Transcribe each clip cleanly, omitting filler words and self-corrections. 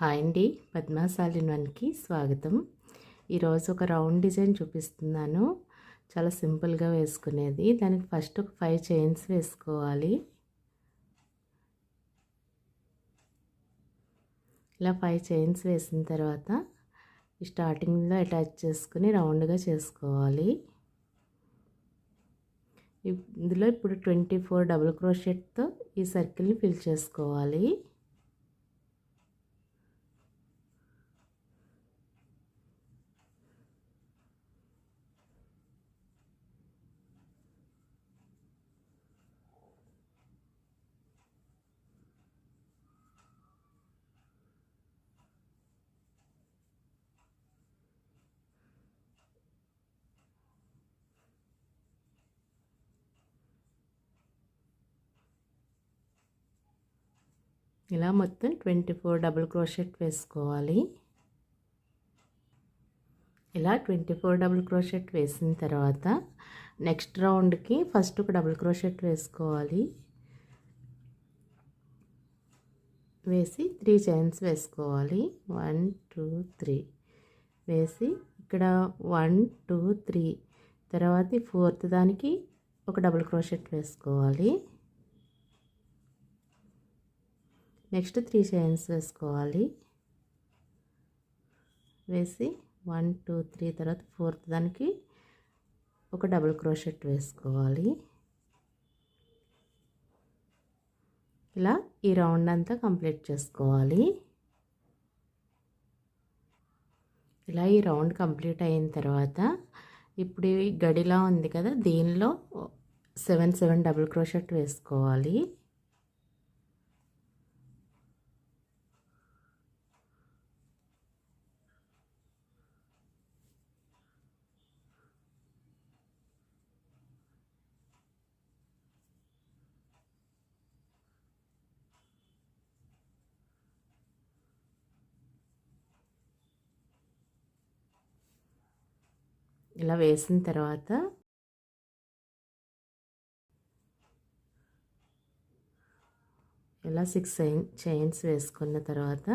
Hi అండి, పద్మాశాలి వన్కి స్వాగతం. ఈరోజు ఒక రౌండ్ డిజైన్ చూపిస్తున్నాను. చాలా సింపుల్గా వేసుకునేది. దానికి ఫస్ట్ ఒక 5 చైన్స్ వేసుకోవాలి. ఇలా 5 చైన్స్ వేసిన తర్వాత స్టార్టింగ్లో అటాచ్ చేసుకుని రౌండ్గా చేసుకోవాలి. ఇందులో ఇప్పుడు 24 డబుల్ క్రోషెట్తో ఈ సర్కిల్ని ఫిల్ చేసుకోవాలి. ఇలా మొత్తం 24 డబుల్ క్రోషెట్ వేసుకోవాలి. ఇలా 24 డబుల్ క్రోషెట్ వేసిన తర్వాత నెక్స్ట్ రౌండ్కి ఫస్ట్ ఒక డబుల్ క్రోషెట్ వేసుకోవాలి. వేసి 3 చైన్స్ వేసుకోవాలి. 1 2 3 వేసి ఇక్కడ 1 2 3 తర్వాత ఫోర్త్ దానికి ఒక డబుల్ క్రోషెట్ వేసుకోవాలి. నెక్స్ట్ 3 చైన్స్ వేసుకోవాలి. వేసి 1 2 3 తర్వాత ఫోర్త్ దానికి ఒక డబుల్ క్రోషెట్ వేసుకోవాలి. ఇలా ఈ రౌండ్ అంతా కంప్లీట్ చేసుకోవాలి. ఇలా ఈ రౌండ్ కంప్లీట్ అయిన తర్వాత ఇప్పుడు ఈ గడిలా ఉంది కదా, దీనిలో 7 డబుల్ క్రోషెట్ వేసుకోవాలి. ఇలా వేసిన తర్వాత ఇలా 6 చైన్స్ వేసుకున్న తర్వాత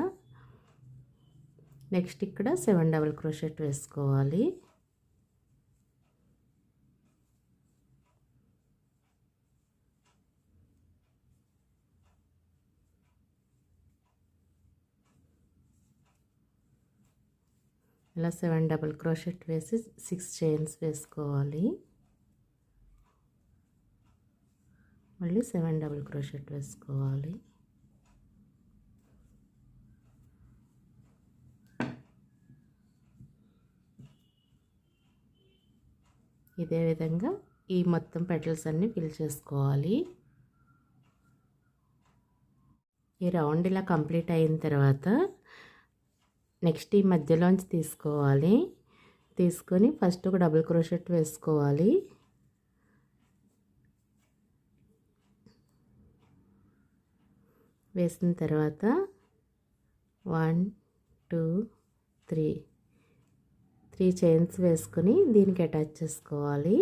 నెక్స్ట్ ఇక్కడ 7 డబుల్ క్రోషెట్ వేసుకోవాలి. ఇలా 7 డబుల్ క్రోషెట్ వేసి 6 చైన్స్ వేసుకోవాలి. మళ్ళీ 7 డబుల్ క్రోషెట్ వేసుకోవాలి. ఇదే విధంగా ఈ మొత్తం పెటల్స్ అన్నీ ఫిల్ చేసుకోవాలి. ఈ రౌండ్ ఇలా కంప్లీట్ అయిన తర్వాత నెక్స్ట్ ఈ మధ్యలోంచి తీసుకోవాలి. తీసుకొని ఫస్ట్ ఒక డబుల్ క్రోషెట్ వేసుకోవాలి. వేసిన తర్వాత 1 2 3 చైన్స్ వేసుకొని దీనికి అటాచ్ చేసుకోవాలి.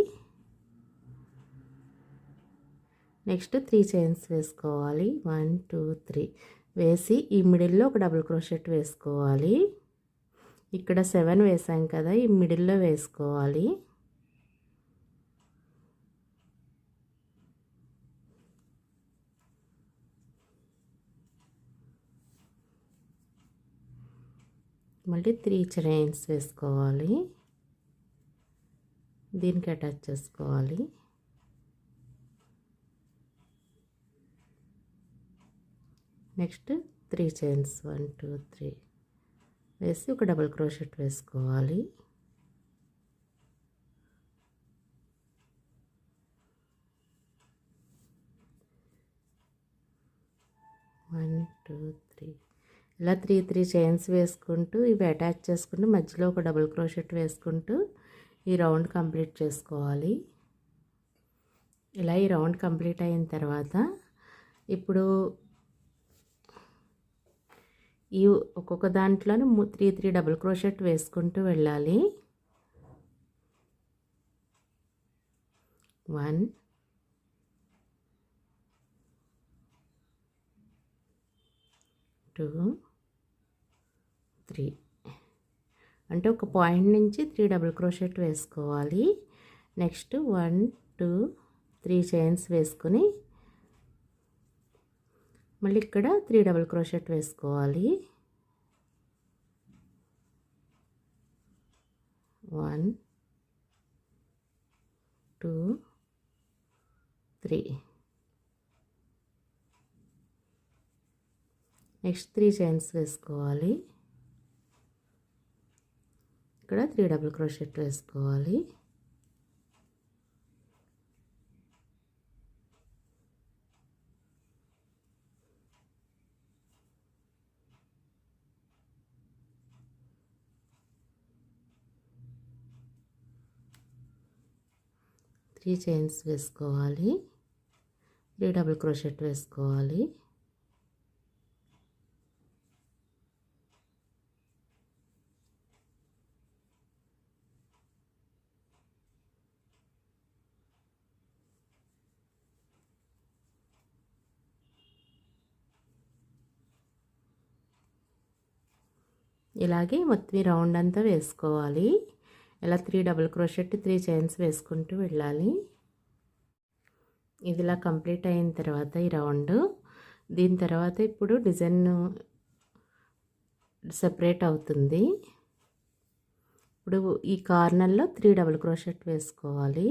నెక్స్ట్ 3 చైన్స్ వేసుకోవాలి. 1 2 3 వేసి ఈ మిడిల్లో ఒక డబుల్ క్రోషెట్ వేసుకోవాలి. ఇక్కడ 7 వేసాం కదా, ఈ మిడిల్లో వేసుకోవాలి. మళ్ళీ 3 చైన్స్ వేసుకోవాలి. దీనికి అటాచ్ చేసుకోవాలి. నెక్స్ట్ 3 చైన్స్ 1 2 3 వేసి ఒక డబుల్ క్రోషెట్ వేసుకోవాలి. వన్ టూ త్రీ ఇలా 3 చైన్స్ వేసుకుంటూ ఇవి అటాచ్ చేసుకుంటూ మధ్యలో ఒక డబుల్ క్రోషెట్ వేసుకుంటూ ఈ రౌండ్ కంప్లీట్ చేసుకోవాలి. ఇలా ఈ రౌండ్ కంప్లీట్ అయిన తర్వాత ఇప్పుడు ఈ ఒక్కొక్క దాంట్లోనూ 3 డబుల్ క్రోషెట్ వేసుకుంటూ వెళ్ళాలి. 1 2 3 అంటే ఒక పాయింట్ నుంచి 3 డబుల్ క్రోషెట్ వేసుకోవాలి. నెక్స్ట్ 1 2 3 చైన్స్ వేసుకొని మళ్ళీ ఇక్కడ 3 డబుల్ క్రోషెట్ వేసుకోవాలి. 1 2 3 నెక్స్ట్ 3 చైన్స్ వేసుకోవాలి. ఇక్కడ 3 డబుల్ క్రోషెట్ వేసుకోవాలి. త్రీ చైన్స్ వేసుకోవాలి. 3 డబుల్ క్రోషెట్ వేసుకోవాలి. ఇలాగే మొత్తం రౌండ్ అంతా వేసుకోవాలి. ఇలా 3 డబుల్ క్రోషెట్ 3 చైన్స్ వేసుకుంటూ వెళ్ళాలి. ఇదిలా కంప్లీట్ అయిన తర్వాత ఈ రౌండ్, దీని తర్వాత ఇప్పుడు డిజైన్ సెపరేట్ అవుతుంది. ఇప్పుడు ఈ కార్నర్లో 3 డబుల్ క్రోషెట్ వేసుకోవాలి.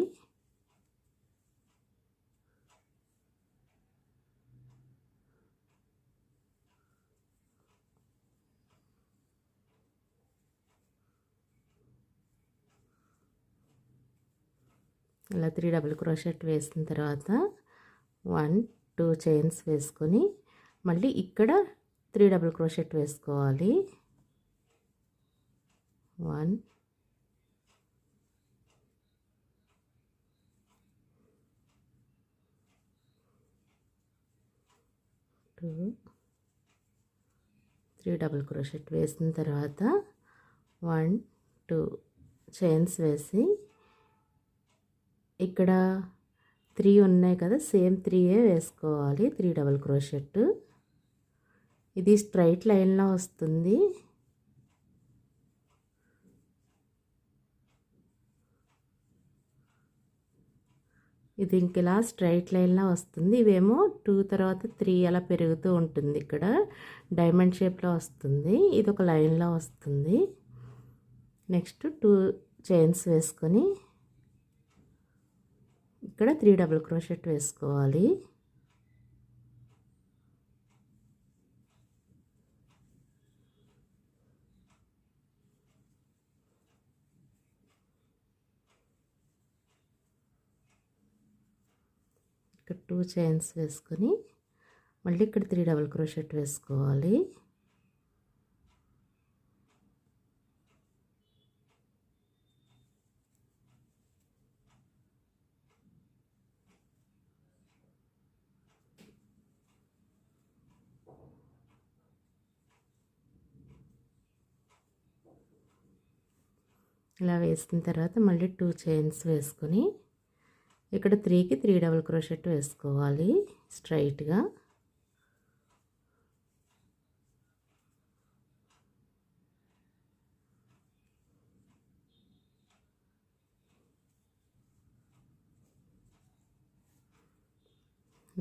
ఇలా 3 డబుల్ క్రోషెట్ వేసిన తర్వాత 1 2 చైన్స్ వేసుకొని మళ్ళీ ఇక్కడ 3 డబుల్ క్రోషెట్ వేసుకోవాలి. 1 2 3 డబుల్ క్రోషెట్ వేసిన తర్వాత 1 2 చైన్స్ వేసి ఇక్కడ 3 ఉన్నాయి కదా, సేమ్ 3 వేసుకోవాలి. 3 డబుల్ క్రోషెట్. ఇది స్ట్రైట్ లైన్లో వస్తుంది. ఇది ఇంక ఇలా స్ట్రైట్ లైన్లో వస్తుంది. ఇవేమో 2 తర్వాత 3 అలా పెరుగుతూ ఉంటుంది. ఇక్కడ డైమండ్ షేప్లో వస్తుంది. ఇది ఒక లైన్లో వస్తుంది. నెక్స్ట్ 2 చైన్స్ వేసుకొని ఇక్కడ 3 డబుల్ క్రోషెట్ వేసుకోవాలి. ఇక్కడ 2 చైన్స్ వేసుకొని మళ్ళీ ఇక్కడ 3 డబుల్ క్రోషెట్ వేసుకోవాలి. ఇలా వేసిన తర్వాత మళ్ళీ 2 చైన్స్ వేసుకొని ఇక్కడ 3కి 3 డబుల్ క్రోషెట్ వేసుకోవాలి స్ట్రైట్గా.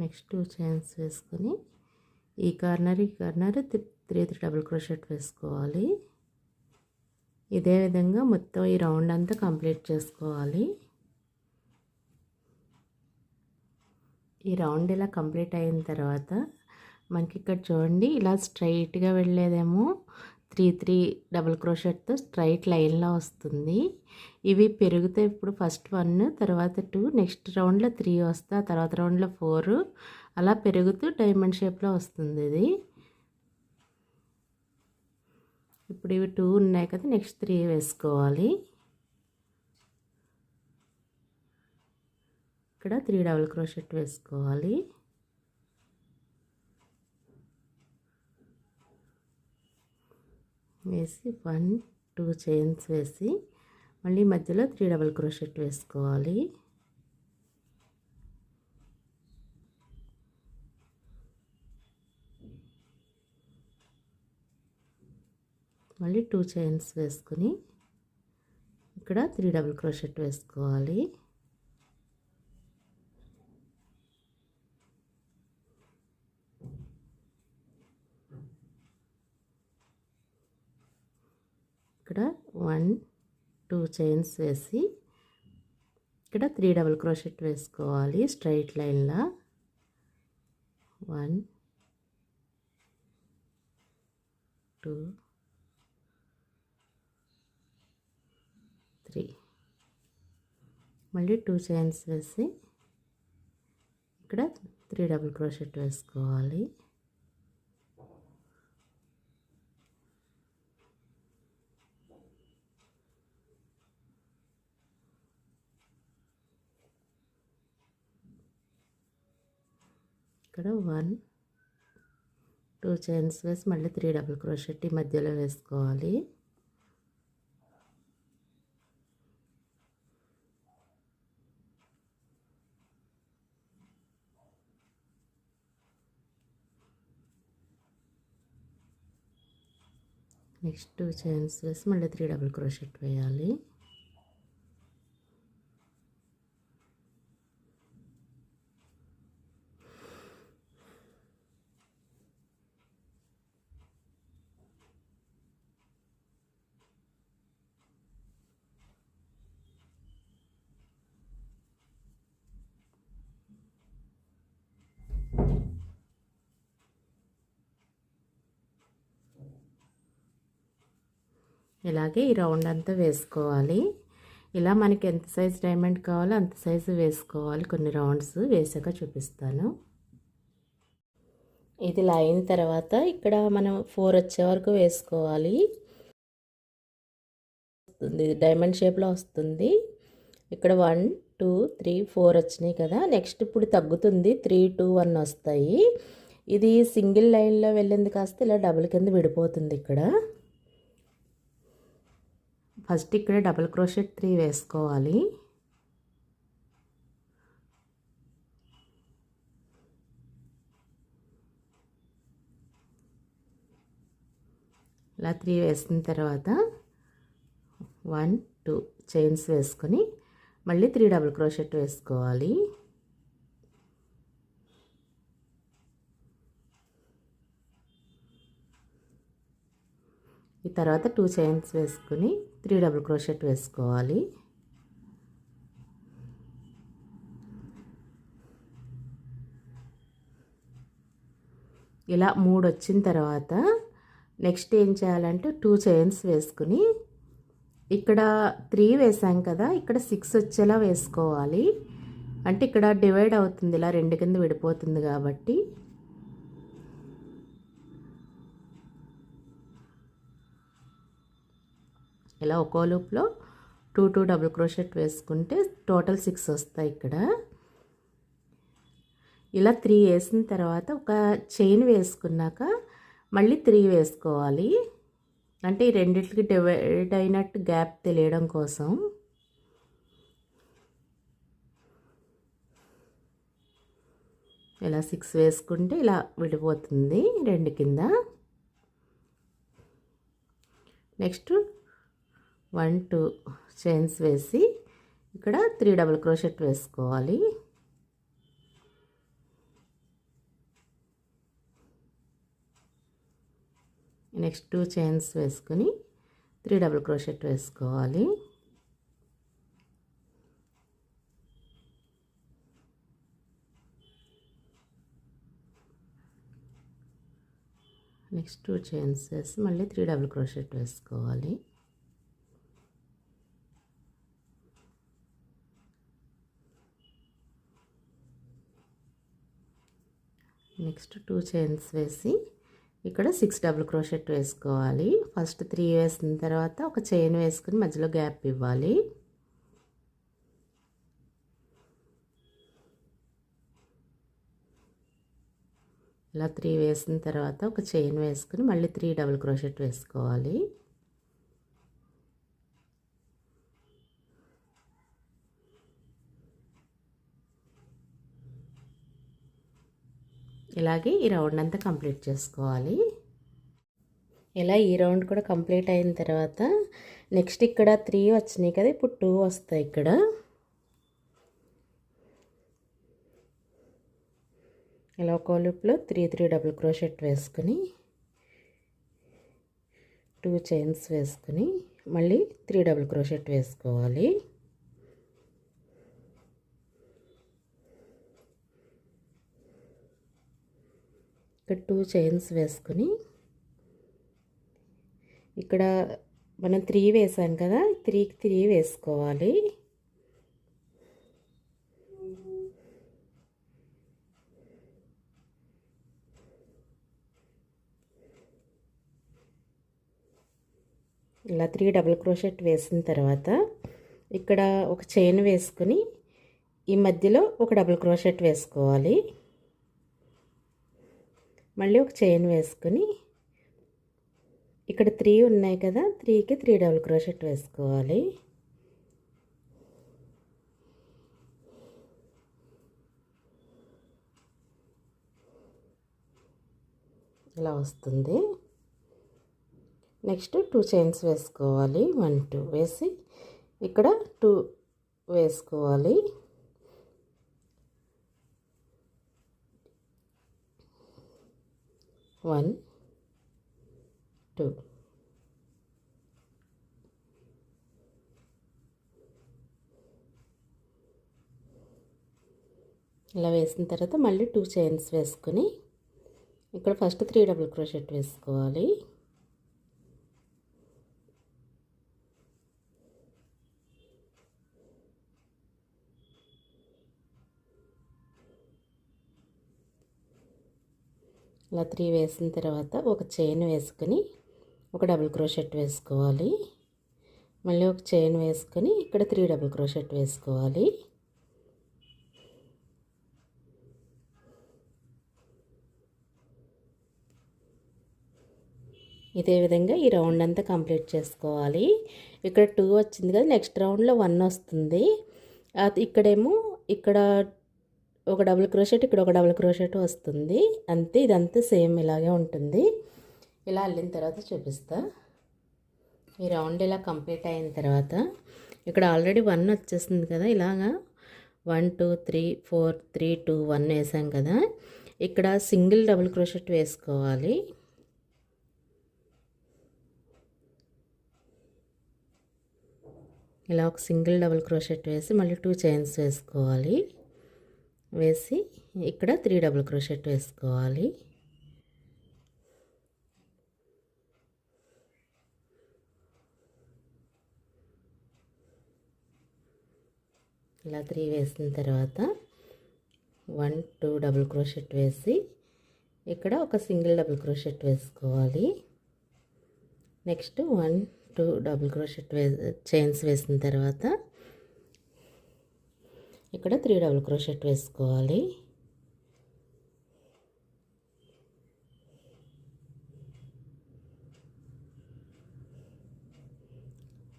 నెక్స్ట్ 2 చైన్స్ వేసుకొని ఈ కార్నర్ 3 డబుల్ క్రోషెట్ వేసుకోవాలి. ఇదే విధంగా మొత్తం ఈ రౌండ్ అంతా కంప్లీట్ చేసుకోవాలి. ఈ రౌండ్ ఇలా కంప్లీట్ అయిన తర్వాత మనకి ఇక్కడ చూడండి, ఇలా స్ట్రైట్గా వెళ్ళేదేమో 3 డబుల్ క్రోషెట్తో స్ట్రైట్ లైన్లో వస్తుంది. ఇవి పెరుగుతాయి. ఇప్పుడు ఫస్ట్ 1, తర్వాత 2, నెక్స్ట్ రౌండ్లో 3 వస్తా, తర్వాత రౌండ్లో 4 అలా పెరుగుతూ డైమండ్ షేప్లో వస్తుంది ఇది. ఇప్పుడు ఇవి 2 ఉన్నాయి కదా, నెక్స్ట్ 3 వేసుకోవాలి. ఇక్కడ 3 డబుల్ క్రోషెట్ వేసుకోవాలి. వేసి 1 2 చైన్స్ వేసి మళ్ళీ మధ్యలో 3 డబుల్ క్రోషెట్ వేసుకోవాలి. మళ్ళీ 2 చైన్స్ వేసుకుని ఇక్కడ 3 డబుల్ క్రోషెట్ వేసుకోవాలి. ఇక్కడ 1 2 చైన్స్ వేసి ఇక్కడ 3 డబుల్ క్రోషెట్ వేసుకోవాలి స్ట్రైట్ లైన్లో. 1 2 3 మళ్ళీ 2 చైన్స్ వేసి ఇక్కడ 3 డబుల్ క్రోషెట్ వేసుకోవాలి. ఇక్కడ 1 2 చైన్స్ వేసి మళ్ళీ 3 డబుల్ క్రోషెట్ ఈ మధ్యలో వేసుకోవాలి. నెక్స్ట్ 2 చైన్స్ వేసి మళ్ళీ 3 డబుల్ క్రోషెట్ వేయాలి. ఇలాగే ఈ రౌండ్ అంతా వేసుకోవాలి. ఇలా మనకి ఎంత సైజ్ డైమండ్ కావాలో అంత సైజు వేసుకోవాలి. కొన్ని రౌండ్స్ వేసాక చూపిస్తాను. ఇది ఇలా అయిన తర్వాత ఇక్కడ మనం 4 వచ్చే వరకు వేసుకోవాలి. డైమండ్ షేప్లో వస్తుంది. ఇక్కడ 1 2 3 4 వచ్చినాయి కదా. నెక్స్ట్ ఇప్పుడు తగ్గుతుంది, 3 2 1 వస్తాయి. ఇది సింగిల్ లైన్లో వెళ్ళింది కాస్త ఇలా డబుల్ కింద విడిపోతుంది. ఇక్కడ ఫస్ట్ ఇక్కడ డబుల్ క్రోషెట్ 3 వేసుకోవాలి. ఇలా 3 వేసిన తర్వాత 1 2 చైన్స్ వేసుకొని మళ్ళీ 3 డబుల్ క్రోషెట్ వేసుకోవాలి. ఈ తర్వాత 2 చైన్స్ వేసుకుని 3 డబుల్ క్రోషెట్ వేసుకోవాలి. ఇలా 3 వచ్చిన తర్వాత నెక్స్ట్ ఏం చేయాలంటే 2 చైన్స్ వేసుకుని ఇక్కడ 3 వేసాం కదా, ఇక్కడ 6 వచ్చేలా వేసుకోవాలి. అంటే ఇక్కడ డివైడ్ అవుతుంది, ఇలా 2 కింద విడిపోతుంది కాబట్టి ఇలా ఒక్కో లూప్లో 2 2 డబుల్ క్రోషెట్ వేసుకుంటే టోటల్ 6 వస్తాయి. ఇక్కడ ఇలా 3 వేసిన తర్వాత ఒక చైన్ వేసుకున్నాక మళ్ళీ 3 వేసుకోవాలి. అంటే ఈ రెండిటికి డివైడ్ అయినట్టు గ్యాప్ తెలియడం కోసం. ఇలా 6 వేసుకుంటే ఇలా విడిపోతుంది 2 కింద. నెక్స్ట్ 1 2 చైన్స్ వేసి ఇక్కడ 3 డబుల్ క్రోషెట్ వేసుకోవాలి. నెక్స్ట్ 2 చైన్స్ వేసుకుని 3 డబుల్ క్రోషెట్ వేసుకోవాలి. నెక్స్ట్ 2 చైన్స్ వేసి మళ్ళీ 3 డబుల్ క్రోషెట్ వేసుకోవాలి. నెక్స్ట్ 2 చైన్స్ వేసి ఇక్కడ 6 డబుల్ క్రోషెట్ వేసుకోవాలి. ఫస్ట్ 3 వేసిన తర్వాత ఒక చైన్ వేసుకుని మధ్యలో గ్యాప్ ఇవ్వాలి. ఇలా 3 వేసిన తర్వాత ఒక చైన్ వేసుకుని మళ్ళీ 3 డబుల్ క్రోషెట్ వేసుకోవాలి. ఇలాగే ఈ రౌండ్ అంతా కంప్లీట్ చేసుకోవాలి. ఇలా ఈ రౌండ్ కూడా కంప్లీట్ అయిన తర్వాత నెక్స్ట్ ఇక్కడ 3 వచ్చినాయి కదా, ఇప్పుడు 2 వస్తాయి. ఇక్కడ ఇలా ఒక లూప్లో 3 డబుల్ క్రోషెట్ వేసుకుని 2 చైన్స్ వేసుకుని మళ్ళీ 3 డబుల్ క్రోషెట్ వేసుకోవాలి. ఇక్కడ 2 చైన్స్ వేసుకుని ఇక్కడ మనం 3 వేసాం కదా, 3కి 3 వేసుకోవాలి. ఇలా 3 డబుల్ క్రోషెట్ వేసిన తర్వాత ఇక్కడ ఒక చైన్ వేసుకుని ఈ మధ్యలో ఒక డబుల్ క్రోషెట్ వేసుకోవాలి. మళ్ళీ ఒక చైన్ వేసుకుని ఇక్కడ 3 ఉన్నాయి కదా, 3కి 3 డబుల్ క్రోషెట్ వేసుకోవాలి. ఇలా వస్తుంది. నెక్స్ట్ 2 చైన్స్ వేసుకోవాలి. 1 2 వేసి ఇక్కడ 2 వేసుకోవాలి. వన్ 2 ఇలా వేసిన తర్వాత మళ్ళీ 2 చైన్స్ వేసుకుని ఇక్కడ ఫస్ట్ 3 డబుల్ క్రోషెట్ వేసుకోవాలి. ఇలా 3 వేసిన తర్వాత ఒక చైన్ వేసుకుని ఒక డబుల్ క్రోషెట్ వేసుకోవాలి. మళ్ళీ ఒక చైన్ వేసుకొని ఇక్కడ 3 డబుల్ క్రోషెట్ వేసుకోవాలి. ఇదే విధంగా ఈ రౌండ్ అంతా కంప్లీట్ చేసుకోవాలి. ఇక్కడ 2 వచ్చింది కదా, నెక్స్ట్ రౌండ్లో 1 వస్తుంది. ఇక్కడేమో ఇక్కడ ఒక డబుల్ క్రోషెట్, ఇక్కడ ఒక డబుల్ క్రోషెట్ వస్తుంది. అంతే, ఇదంతా సేమ్ ఇలాగే ఉంటుంది. ఇలా అల్లిన తర్వాత చూపిస్తా. ఈ రౌండ్ ఇలా కంప్లీట్ అయిన తర్వాత ఇక్కడ ఆల్రెడీ 1 వచ్చేసింది కదా, ఇలాగా 1 2 3 4 3 2 1 వేసాం కదా, ఇక్కడ సింగిల్ డబుల్ క్రోషెట్ వేసుకోవాలి. ఇలా ఒక సింగిల్ డబుల్ క్రోషెట్ వేసి మళ్ళీ 2 చైన్స్ వేసుకోవాలి. వేసి ఇక్కడ 3 డబుల్ క్రోషెట్ వేసుకోవాలి. ఇలా 3 వేసిన తర్వాత 1 2 డబుల్ క్రోషెట్ వేసి ఇక్కడ ఒక సింగిల్ డబుల్ క్రోషెట్ వేసుకోవాలి. నెక్స్ట్ 1 2 డబుల్ క్రోషెట్ చైన్స్ వేసిన తర్వాత ఇక్కడ 3 డబుల్ క్రోషెట్ వేసుకోవాలి.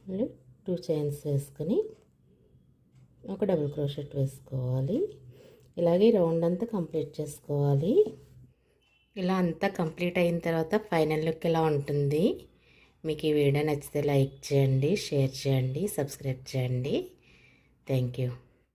మళ్ళీ 2 చైన్స్ వేసుకొని ఒక డబుల్ క్రోషెట్ వేసుకోవాలి. ఇలాగే రౌండ్ అంతా కంప్లీట్ చేసుకోవాలి. ఇలా అంతా కంప్లీట్ అయిన తర్వాత ఫైనల్ లుక్ ఇలా ఉంటుంది. మీకు ఈ వీడియో నచ్చితే లైక్ చేయండి, షేర్ చేయండి, సబ్స్క్రైబ్ చేయండి. Thank you.